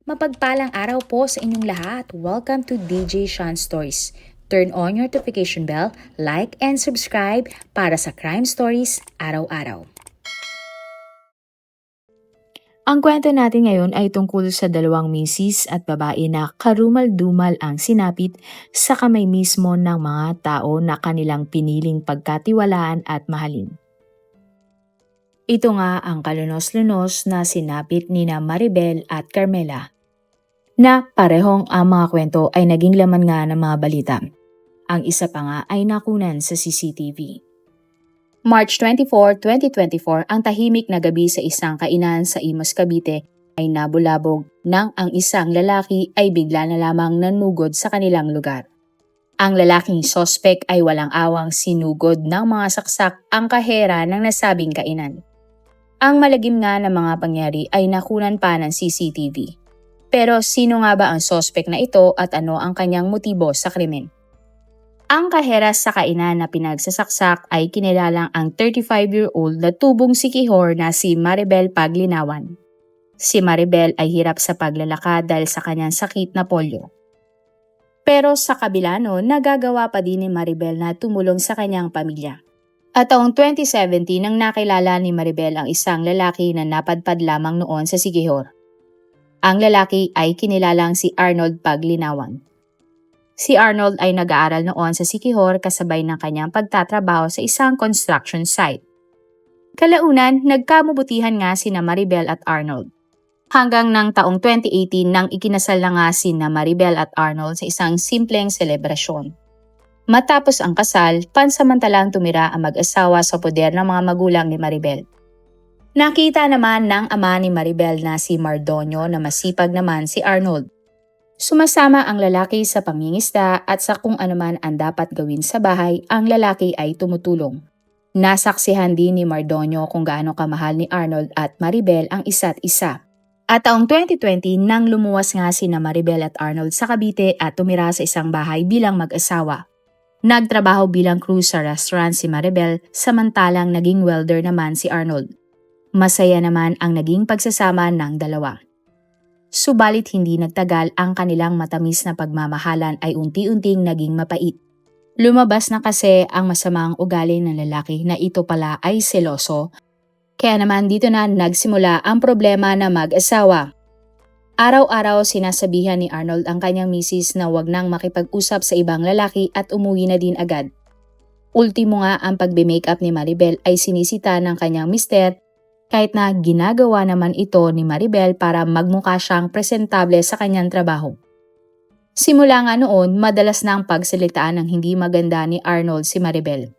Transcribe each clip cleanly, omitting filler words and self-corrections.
Mapagpalang araw po sa inyong lahat. Welcome to DJ Sean Stories. Turn on your notification bell, like and subscribe para sa crime stories araw-araw. Ang kwento natin ngayon ay tungkol sa dalawang misis at babae na karumal-dumal ang sinapit sa kamay mismo ng mga tao na kanilang piniling pagkatiwalaan at mahalin. Ito nga ang kalunos-lunos na sinapit nina Maribel at Carmela, na parehong ang mga kwento ay naging laman nga ng mga balita. Ang isa pa nga ay nakunan sa CCTV. March 24, 2024, ang tahimik na gabi sa isang kainan sa Imus, Cavite ay nabulabog nang ang isang lalaki ay bigla na lamang nanugod sa kanilang lugar. Ang lalaking sospek ay walang awang sinugod ng mga saksak ang kahera ng nasabing kainan. Ang malagim nga na mga pangyari ay nakunan pa ng CCTV. Pero sino nga ba ang sospek na ito at ano ang kanyang motibo sa krimen? Ang kahera sa kainan na pinagsasaksak ay kinilalang ang 35-year-old na tubong sikihor na si Maribel Paglinawan. Si Maribel ay hirap sa paglalakad dahil sa kanyang sakit na polio. Pero sa kabila nun, nagagawa pa din ni Maribel na tumulong sa kanyang pamilya. At taong 2017 nang nakilala ni Maribel ang isang lalaki na napadpad lamang noon sa sikihor. Ang lalaki ay kinilalang si Arnold Paglinawan. Si Arnold ay nag-aaral noon sa Sikihor kasabay ng kanyang pagtatrabaho sa isang construction site. Kalaunan, nagkamubutihan nga sina Maribel at Arnold. Hanggang ng taong 2018 nang ikinasal na nga sina Maribel at Arnold sa isang simpleng selebrasyon. Matapos ang kasal, pansamantalang tumira ang mag-asawa sa poder ng mga magulang ni Maribel. Nakita naman ng ama ni Maribel na si Mardonio na masipag naman si Arnold. Sumasama ang lalaki sa pangingisda at sa kung anuman ang dapat gawin sa bahay, ang lalaki ay tumutulong. Nasaksihan din ni Mardonio kung gaano kamahal ni Arnold at Maribel ang isa't isa. At taong 2020 nang lumuwas nga sina Maribel at Arnold sa Cavite at tumira sa isang bahay bilang mag-asawa. Nagtrabaho bilang crew sa restaurant si Maribel samantalang naging welder naman si Arnold. Masaya naman ang naging pagsasama ng dalawa. Subalit hindi nagtagal ang kanilang matamis na pagmamahalan ay unti-unting naging mapait. Lumabas na kasi ang masamang ugali ng lalaki na ito pala ay seloso. Kaya naman dito na nagsimula ang problema na mag-asawa. Araw-araw sinasabihan ni Arnold ang kanyang misis na wag nang makipag-usap sa ibang lalaki at umuwi na din agad. Ultimo nga ang pagbe-makeup ni Maribel ay sinisita ng kanyang mister. Kahit na ginagawa naman ito ni Maribel para magmukha siyang presentable sa kanyang trabaho. Simula nga noon, madalas na ang pagsalitaan ng hindi maganda ni Arnold si Maribel.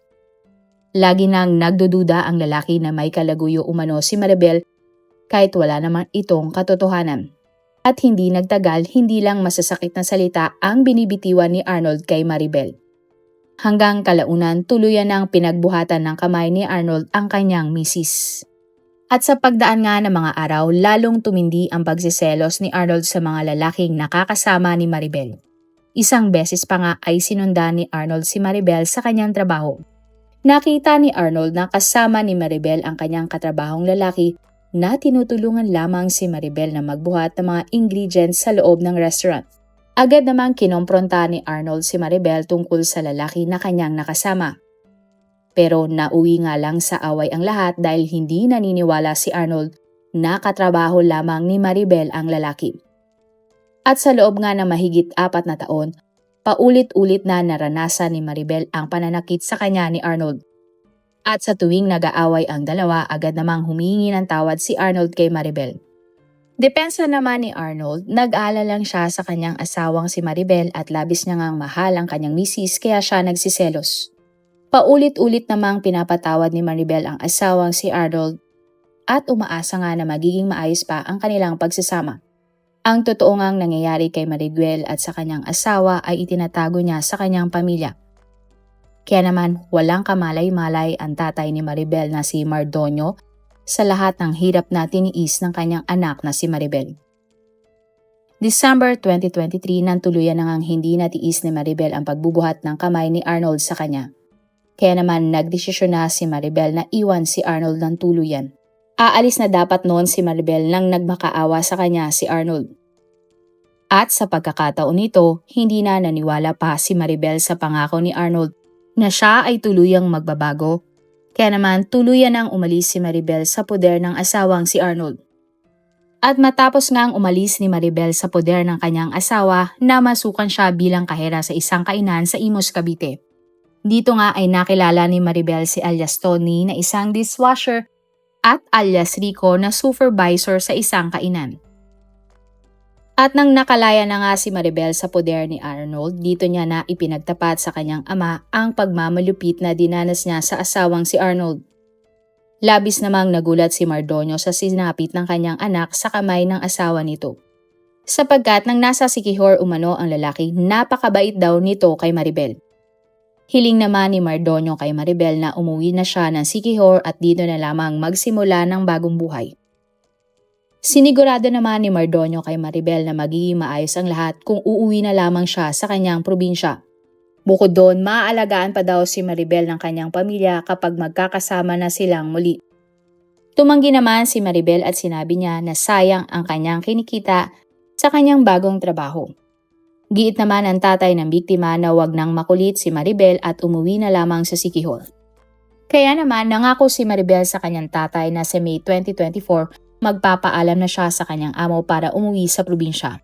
Lagi nang nagdududa ang lalaki na may kalaguyo umano si Maribel kahit wala naman itong katotohanan. At hindi nagtagal, hindi lang masasakit na salita ang binibitiwan ni Arnold kay Maribel. Hanggang kalaunan, tuluyan ang pinagbuhatan ng kamay ni Arnold ang kanyang misis. At sa pagdaan nga ng mga araw, lalong tumindi ang pagsiselos ni Arnold sa mga lalaking nakakasama ni Maribel. Isang beses pa nga ay sinundan ni Arnold si Maribel sa kanyang trabaho. Nakita ni Arnold na kasama ni Maribel ang kanyang katrabahong lalaki na tinutulungan lamang si Maribel na magbuhat ng mga ingredients sa loob ng restaurant. Agad namang kinompronta ni Arnold si Maribel tungkol sa lalaki na kanyang nakasama. Pero nauwi nga lang sa away ang lahat dahil hindi naniniwala si Arnold na katrabaho lamang ni Maribel ang lalaki. At sa loob nga ng mahigit 4 na taon, paulit-ulit na naranasan ni Maribel ang pananakit sa kanya ni Arnold. At sa tuwing nag-aaway ang dalawa, agad namang humingi ng tawad si Arnold kay Maribel. Depensa naman ni Arnold, nag-aalala lang siya sa kanyang asawang si Maribel at labis niya ngang mahal ang kanyang misis kaya siya nagsiselos. Paulit-ulit namang pinapatawad ni Maribel ang asawang si Arnold at umaasa nga na magiging maayos pa ang kanilang pagsasama. Ang totoo ngang nangyayari kay Maribel at sa kanyang asawa ay itinatago niya sa kanyang pamilya. Kaya naman walang kamalay-malay ang tatay ni Maribel na si Mardonio sa lahat ng hirap na tiniis ng kanyang anak na si Maribel. December 2023 nang tuluyan na ngang hindi natiis ni Maribel ang pagbubuhat ng kamay ni Arnold sa kanya. Kaya naman nagdesisyon na si Maribel na iwan si Arnold ng tuluyan. Aalis na dapat noon si Maribel nang nagmakaawa sa kanya si Arnold. At sa pagkakataon nito, hindi na naniwala pa si Maribel sa pangako ni Arnold na siya ay tuluyang magbabago. Kaya naman tuluyan nang umalis si Maribel sa poder ng asawang si Arnold. At matapos ngang umalis ni Maribel sa poder ng kanyang asawa, namasukan siya bilang kahera sa isang kainan sa Imus, Cavite. Dito nga ay nakilala ni Maribel si alias Tony na isang dishwasher at alias Rico na supervisor sa isang kainan. At nang nakalaya na nga si Maribel sa poder ni Arnold, dito niya na ipinagtapat sa kanyang ama ang pagmamalupit na dinanas niya sa asawang si Arnold. Labis namang nagulat si Mardonio sa sinapit ng kanyang anak sa kamay ng asawa nito. Sapagkat nang nasa Siquijor umano ang lalaki, napakabait daw nito kay Maribel. Hiling naman ni Mardonio kay Maribel na umuwi na siya ng Siquijor at dito na lamang magsimula ng bagong buhay. Sinigurado naman ni Mardonio kay Maribel na magiging maayos ang lahat kung uuwi na lamang siya sa kanyang probinsya. Bukod doon, maaalagaan pa daw si Maribel ng kanyang pamilya kapag magkakasama na silang muli. Tumanggi naman si Maribel at sinabi niya na sayang ang kanyang kinikita sa kanyang bagong trabaho. Giit naman ang tatay ng biktima na wag nang makulit si Maribel at umuwi na lamang sa Siquijor. Kaya naman nangako si Maribel sa kanyang tatay na sa May 2024 magpapaalam na siya sa kanyang amo para umuwi sa probinsya.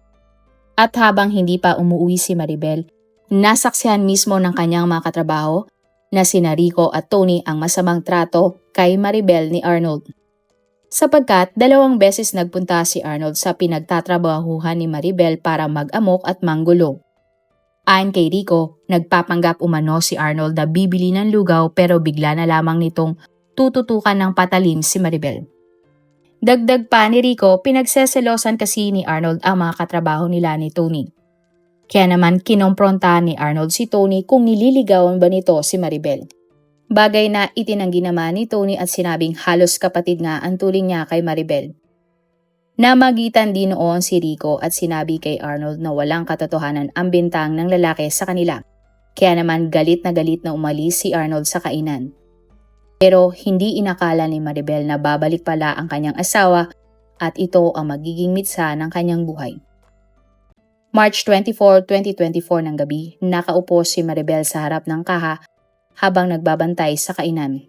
At habang hindi pa umuwi si Maribel, nasaksihan mismo ng kanyang mga katrabaho na sina Rico at Tony ang masamang trato kay Maribel ni Arnold. Sapagkat 2 beses nagpunta si Arnold sa pinagtatrabahuhan ni Maribel para mag-amok at manggulo. Ayon kay Rico, nagpapanggap umano si Arnold na bibili ng lugaw pero bigla na lamang nitong tututukan ng patalim si Maribel. Dagdag pa ni Rico, pinagseselosan kasi ni Arnold ang mga katrabaho nila ni Tony. Kaya naman kinompronta ni Arnold si Tony kung nililigawan ba nito si Maribel. Bagay na itinanggi naman ni Tony at sinabing halos kapatid nga ang turing niya kay Maribel. Namagitan din noon si Rico at sinabi kay Arnold na walang katotohanan ang bintang ng lalaki sa kanila. Kaya naman galit na umalis si Arnold sa kainan. Pero hindi inakala ni Maribel na babalik pala ang kanyang asawa at ito ang magiging mitsa ng kanyang buhay. March 24, 2024 ng gabi, nakaupo si Maribel sa harap ng kaha habang nagbabantay sa kainan.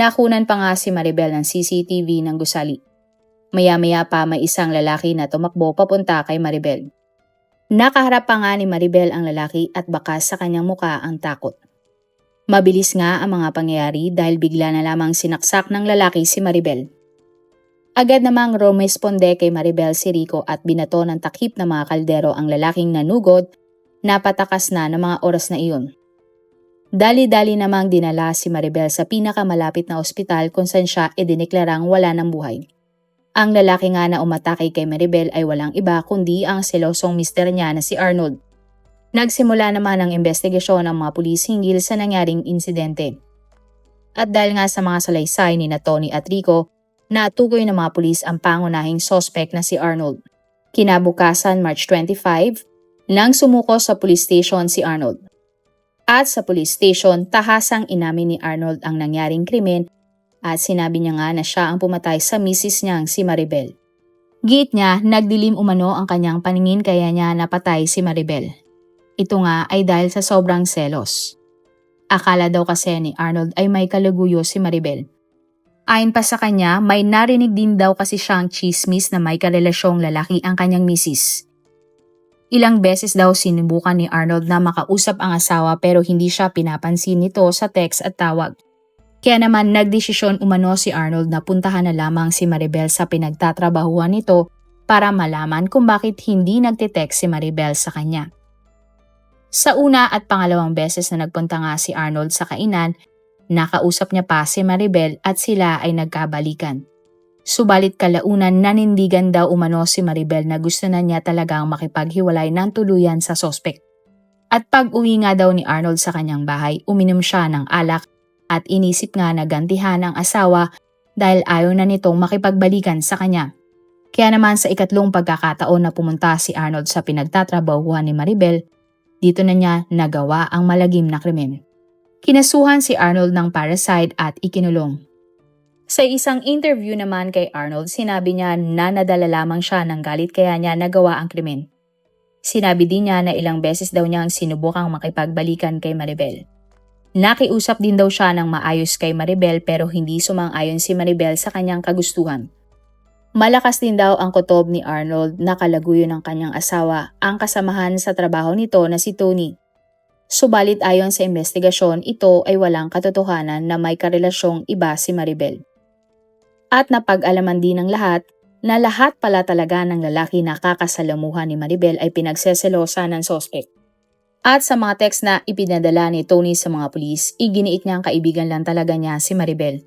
Nakunan pa nga si Maribel ng CCTV ng gusali. Maya-maya pa may isang lalaki na tumakbo papunta kay Maribel. Nakaharap pa nga ni Maribel ang lalaki at bakas sa kanyang muka ang takot. Mabilis nga ang mga pangyayari dahil bigla na lamang sinaksak ng lalaki si Maribel. Agad namang rumesponde kay Maribel si Rico at binato ng takip na mga kaldero ang lalaking nanugod na patakas na ng mga oras na iyon. Dali-dali namang dinala si Maribel sa pinakamalapit na ospital kung saan siya idineklarang wala ng buhay. Ang lalaki nga na umatake kay Maribel ay walang iba kundi ang selosong mister niya na si Arnold. Nagsimula naman ang investigasyon ng mga pulis hinggil sa nangyaring insidente. At dahil nga sa mga salaysay ni Tony at Rico, natukoy ng mga pulis ang pangunahing sospek na si Arnold. Kinabukasan March 25, nang sumuko sa police station si Arnold. At sa police station, tahasang inamin ni Arnold ang nangyaring krimen at sinabi niya nga na siya ang pumatay sa misis niyang si Maribel. Giit niya, nagdilim umano ang kanyang paningin kaya niya napatay si Maribel. Ito nga ay dahil sa sobrang selos. Akala daw kasi ni Arnold ay may kalaguyo si Maribel. Ayon pa sa kanya, may narinig din daw kasi siyang chismis na may karelasyong lalaki ang kanyang misis. Ilang beses daw sinubukan ni Arnold na makausap ang asawa pero hindi siya pinapansin nito sa text at tawag. Kaya naman nagdesisyon umano si Arnold na puntahan na lamang si Maribel sa pinagtatrabahuan nito para malaman kung bakit hindi nagte-text si Maribel sa kanya. Sa una at pangalawang beses na nagpunta nga si Arnold sa kainan, nakausap niya pa si Maribel at sila ay nagkabalikan. Subalit kalaunan nanindigan daw umano si Maribel na gusto na niya talagang makipaghiwalay ng tuluyan sa sospek. At pag-uwi nga daw ni Arnold sa kanyang bahay, uminom siya ng alak at inisip nga na gantihan ang asawa dahil ayaw na nitong makipagbalikan sa kanya. Kaya naman sa ikatlong pagkakataon na pumunta si Arnold sa pinagtatrabahuhan ni Maribel, dito na niya nagawa ang malagim na krimen. Kinasuhan si Arnold ng parricide at ikinulong. Sa isang interview naman kay Arnold, sinabi niya na nadala lamang siya ng galit kaya niya nagawa ang krimen. Sinabi din niya na ilang beses daw niyang sinubukang makipagbalikan kay Maribel. Nakiusap din daw siya ng maayos kay Maribel pero hindi sumang-ayon si Maribel sa kanyang kagustuhan. Malakas din daw ang kutob ni Arnold na kalaguyo ng kanyang asawa ang kasamahan sa trabaho nito na si Tony. Subalit ayon sa investigasyon, ito ay walang katotohanan na may karelasyong iba si Maribel. At napag-alaman din ng lahat na lahat pala talaga ng lalaki na kakasalamuhan ni Maribel ay pinagseselosa ng sospek. At sa mga text na ipinadala ni Tony sa mga pulis, iginiit niyang kaibigan lang talaga niya si Maribel.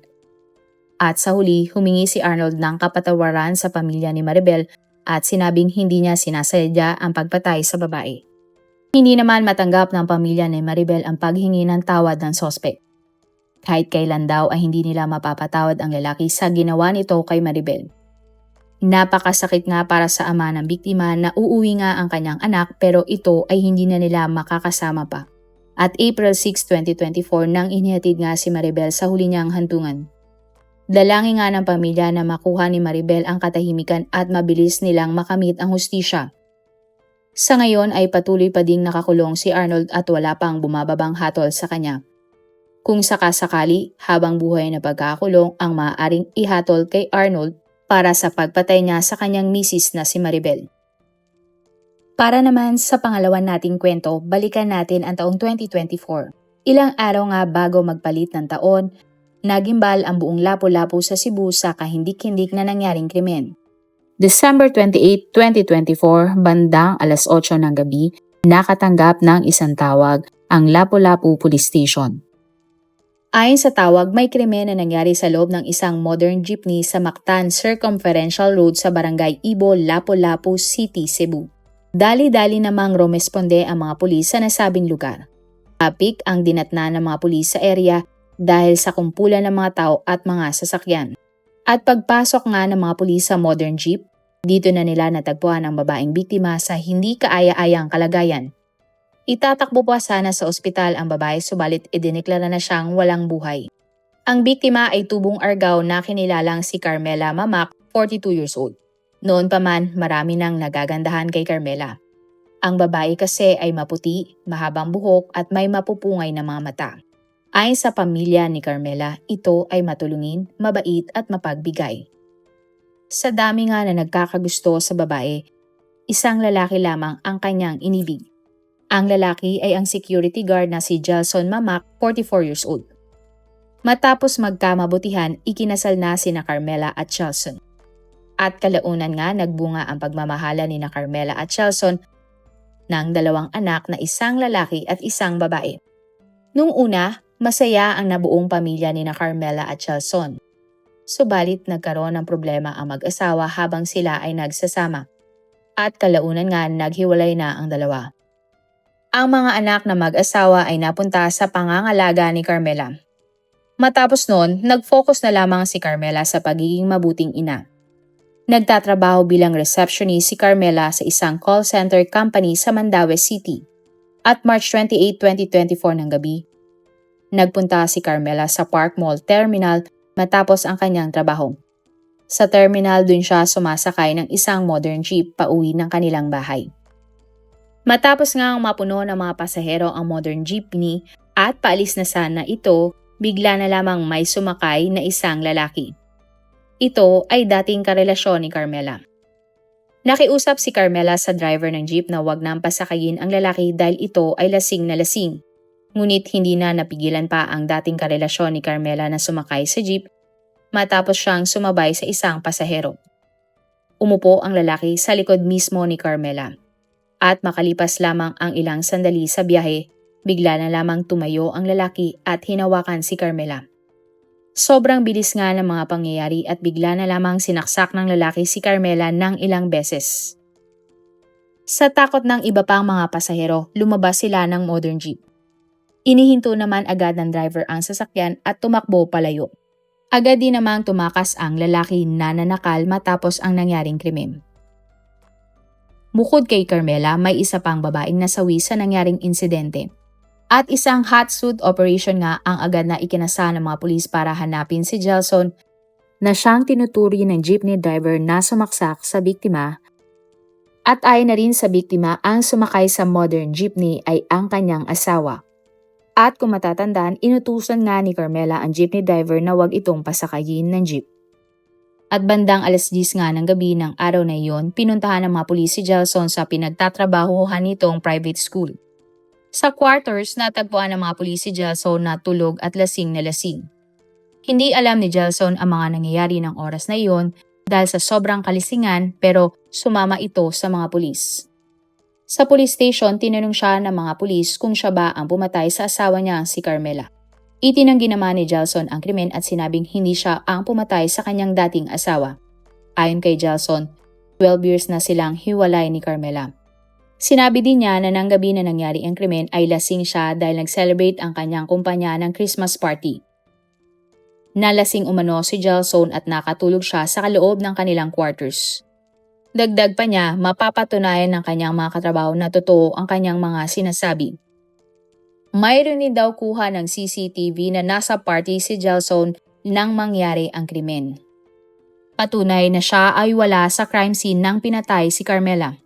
At sa huli, humingi si Arnold ng kapatawaran sa pamilya ni Maribel at sinabing hindi niya sinasadya ang pagpatay sa babae. Hindi naman matanggap ng pamilya ni Maribel ang paghingi ng tawad ng sospek. Kahit kailan daw ay hindi nila mapapatawad ang lalaki sa ginawa nito kay Maribel. Napakasakit nga para sa ama ng biktima na uuwi nga ang kanyang anak pero ito ay hindi na nila makakasama pa. At April 6, 2024 nang inihatid nga si Maribel sa huli niyang hantungan. Dalangin nga ng pamilya na makuha ni Maribel ang katahimikan at mabilis nilang makamit ang hustisya. Sa ngayon ay patuloy pa ding nakakulong si Arnold at wala pang bumababang hatol sa kanya. Kung sakasakali, habang buhay na pagkakulong ang maaaring ihatol kay Arnold para sa pagpatay niya sa kanyang misis na si Maribel. Para naman sa pangalawan nating kwento, balikan natin ang taong 2024. Ilang araw nga bago magpalit ng taon, nagimbal ang buong Lapu-Lapu sa Cebu sa kahindik-hindik na nangyaring krimen. December 28, 2024, bandang alas 8 ng gabi, nakatanggap ng isang tawag ang Lapu-Lapu Police Station. Ayon sa tawag, may krimen na nangyari sa loob ng isang modern jeepney sa Mactan Circumferential Road sa Barangay Ibo, Lapu-Lapu City, Cebu. Dali-dali namang rumesponde ang mga pulis sa nasabing lugar. Apik ang dinatna ng mga pulis sa area dahil sa kumpulan ng mga tao at mga sasakyan. At pagpasok nga ng mga pulis sa modern jeep, dito na nila natagpuan ang babaeng biktima sa hindi kaaya-ayang kalagayan. Itatakbo pa sana sa ospital ang babae subalit idineklara na siyang walang buhay. Ang biktima ay tubong Argao na kinilalang si Carmela Mamak, 42 years old. Noon pa man, marami nang nagagandahan kay Carmela. Ang babae kasi ay maputi, mahabang buhok at may mapupungay na mga mata. Ayon sa pamilya ni Carmela, ito ay matulungin, mabait at mapagbigay. Sa dami nga na nagkakagusto sa babae, isang lalaki lamang ang kanyang inibig. Ang lalaki ay ang security guard na si Gelson Mamak, 44 years old. Matapos magkamabutihan, ikinasal na sina Carmela at Gelson. At kalaunan nga nagbunga ang pagmamahala ni na Carmela at Gelson ng dalawang anak na isang lalaki at isang babae. Nung una, masaya ang nabuong pamilya ni na Carmela at Gelson. Subalit nagkaroon ng problema ang mag-asawa habang sila ay nagsasama. At kalaunan nga naghiwalay na ang dalawa. Ang mga anak na mag-asawa ay napunta sa pangangalaga ni Carmela. Matapos noon, nag-focus na lamang si Carmela sa pagiging mabuting ina. Nagtatrabaho bilang receptionist si Carmela sa isang call center company sa Mandaue City. At March 28, 2024 ng gabi, nagpunta si Carmela sa Park Mall Terminal matapos ang kanyang trabaho. Sa terminal dun siya sumasakay ng isang modern jeep pauwi ng kanilang bahay. Matapos nga ang mapuno ng mga pasahero ang modern jeepney at paalis na sana ito, bigla na lamang may sumakay na isang lalaki. Ito ay dating karelasyon ni Carmela. Nakiusap si Carmela sa driver ng jeep na wag nang pasakayin ang lalaki dahil ito ay lasing na lasing. Ngunit hindi na napigilan pa ang dating karelasyon ni Carmela na sumakay sa jeep matapos siyang sumabay sa isang pasahero. Umupo ang lalaki sa likod mismo ni Carmela. At makalipas lamang ang ilang sandali sa biyahe, bigla na lamang tumayo ang lalaki at hinawakan si Carmela. Sobrang bilis nga ng mga pangyayari at bigla na lamang sinaksak ng lalaki si Carmela ng ilang beses. Sa takot ng iba pang mga pasahero, lumabas sila ng modern jeep. Inihinto naman agad ng driver ang sasakyan at tumakbo palayo. Agad din namang tumakas ang lalaki na nanakal matapos ang nangyaring krimen. Bukod kay Carmela, may isa pang babaeng nasawi sa nangyaring insidente. At isang hot suit operation nga ang agad na ikinasa ng mga pulis para hanapin si Gelson na siyang tinuturi ng jeepney driver na sumaksak sa biktima At ayon na rin sa biktima, ang sumakay sa modern jeepney ay ang kanyang asawa. At kung matatandaan, inutusan nga ni Carmela ang jeepney driver na huwag itong pasakayin ng jeep. At bandang 10:10 nga ng gabi ng araw na iyon, pinuntahan ng mga pulis si Gelson sa pinagtatrabahuhan nitong private school. Sa quarters, natagpuan ng mga pulis si Gelson na tulog at lasing na lasing. Hindi alam ni Gelson ang mga nangyayari ng oras na iyon dahil sa sobrang kalisingan, pero sumama ito sa mga pulis. Sa police station, tinanong siya ng mga pulis kung siya ba ang pumatay sa asawa niya si Carmela. Itinanggi naman ni Gelson ang krimen at sinabing hindi siya ang pumatay sa kanyang dating asawa. Ayon kay Gelson, 12 years na silang hiwalay ni Carmela. Sinabi din niya na nang gabi na nangyari ang krimen ay lasing siya dahil nag-celebrate ang kanyang kumpanya ng Christmas party. Nalasing umano si Gelson at nakatulog siya sa kaloob ng kanilang quarters. Dagdag pa niya, mapapatunayan ng kanyang mga katrabaho na totoo ang kanyang mga sinasabi. Mayroon din daw kuha ng CCTV na nasa party si Gelson nang mangyari ang krimen. Patunay na siya ay wala sa crime scene nang pinatay si Carmela.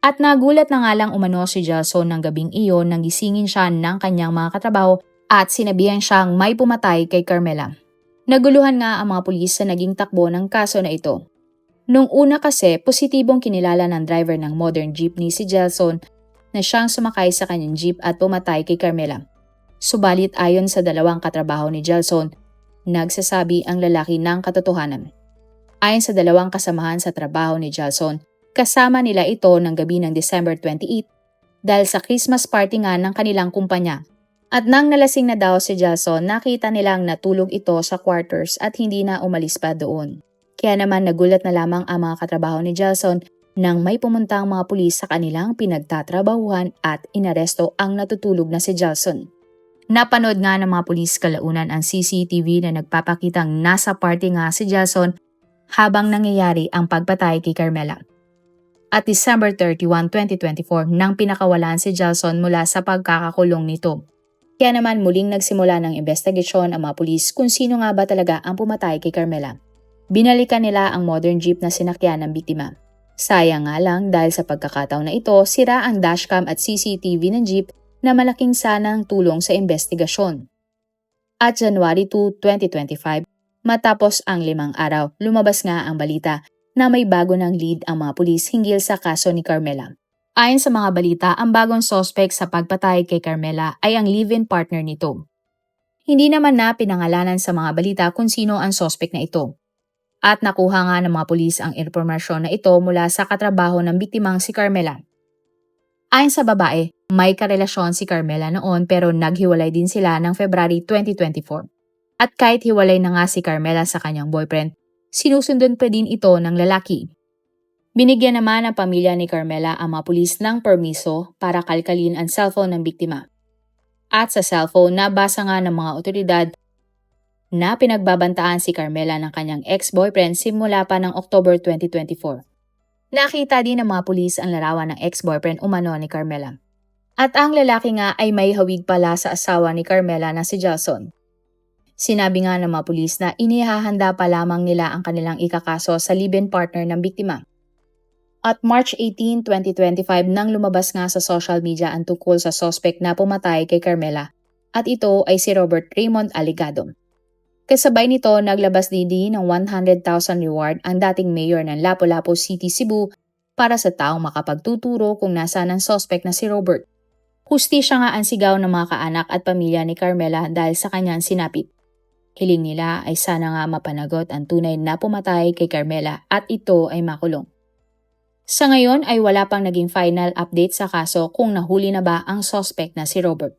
At nagulat na nga lang umano si Gelson ng gabing iyon nang gisingin siya ng kanyang mga katrabaho at sinabihan siyang may pumatay kay Carmela. Naguluhan nga ang mga pulis sa naging takbo ng kaso na ito. Nung una kasi, positibong kinilala ng driver ng modern jeepney si Gelson na siyang sumakay sa kanyang jeep at pumatay kay Carmela. Subalit ayon sa dalawang katrabaho ni Gelson, nagsasabi ang lalaki ng katotohanan. Ayon sa dalawang kasamahan sa trabaho ni Gelson, kasama nila ito ng gabi ng December 28 dahil sa Christmas party nga ng kanilang kumpanya. At nang nalasing na daw si Gelson, nakita nilang natulog ito sa quarters at hindi na umalis pa doon. Kaya naman nagulat na lamang ang mga katrabaho ni Gelson nang may pumuntang mga pulis sa kanilang pinagtatrabahuhan at inaresto ang natutulog na si Gelson. Napanood nga ng mga pulis kalaunan ang CCTV na nagpapakitang nasa party nga si Gelson habang nangyayari ang pagpatay kay Carmela. At December 31, 2024 nang pinakawalan si Gelson mula sa pagkakakulong nito. Kaya naman muling nagsimula ng investigasyon ang mga pulis kung sino nga ba talaga ang pumatay kay Carmela. Binalikan nila ang modern jeep na sinakyan ng biktima. Sayang nga lang dahil sa pagkakataon na ito, sira ang dashcam at CCTV ng jeep na malaking sanang tulong sa investigasyon. At January 2, 2025, matapos ang 5 araw, lumabas nga ang balita na may bago ng lead ang mga pulis hinggil sa kaso ni Carmela. Ayon sa mga balita, ang bagong suspect sa pagpatay kay Carmela ay ang live-in partner nito. Hindi naman na pinangalanan sa mga balita kung sino ang suspect na ito. At nakuha nga ng mga pulis ang impormasyon na ito mula sa katrabaho ng biktimang si Carmela. Ayon sa babae, may karelasyon si Carmela noon pero naghiwalay din sila ng February 2024. At kahit hiwalay na nga si Carmela sa kanyang boyfriend, sinusundon pa din ito ng lalaki. Binigyan naman ng pamilya ni Carmela ang mga pulis ng permiso para kalkalin ang cellphone ng biktima. At sa cellphone, nabasa nga ng mga otoridad na pinagbabantaan si Carmela ng kanyang ex-boyfriend simula pa ng October 2024. Nakita din ng mga pulis ang larawan ng ex-boyfriend umano ni Carmela. At ang lalaki nga ay may hawig pala sa asawa ni Carmela na si Gelson. Sinabi nga ng mga pulis na inihahanda pa lamang nila ang kanilang ikakaso sa live-in partner ng biktima. At March 18, 2025 nang lumabas nga sa social media ang tungkol sa suspect na pumatay kay Carmela at ito ay si Robert Raymond Aligado. Kasabay nito, naglabas din ng 100,000 reward ang dating mayor ng Lapu-Lapu City, Cebu para sa taong makapagtuturo kung nasaan ang suspect na si Robert. Hustisya nga ang sigaw ng mga kaanak at pamilya ni Carmela dahil sa kanyang sinapit. Hiling nila ay sana nga mapanagot ang tunay na pumatay kay Carmela at ito ay makulong. Sa ngayon ay wala pang naging final update sa kaso kung nahuli na ba ang suspect na si Robert.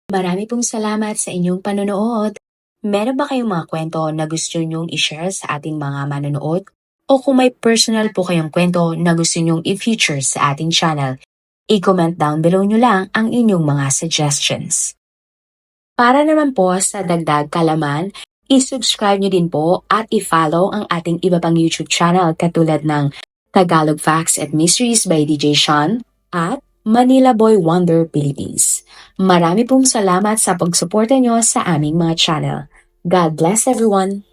Marami pong salamat sa inyong panonood. Meron ba kayong mga kwento na gusto nyong i-share sa ating mga manonood? O kung may personal po kayong kwento na gusto nyong i-feature sa ating channel, i-comment down below nyo lang ang inyong mga suggestions. Para naman po sa dagdag kalaman, i-subscribe nyo din po at i-follow ang ating iba pang YouTube channel katulad ng Tagalog Facts and Mysteries by DJ Sean at Manila Boy Wonder Philippines. Marami pong salamat sa pagsuporta nyo sa aming mga channel. God bless everyone!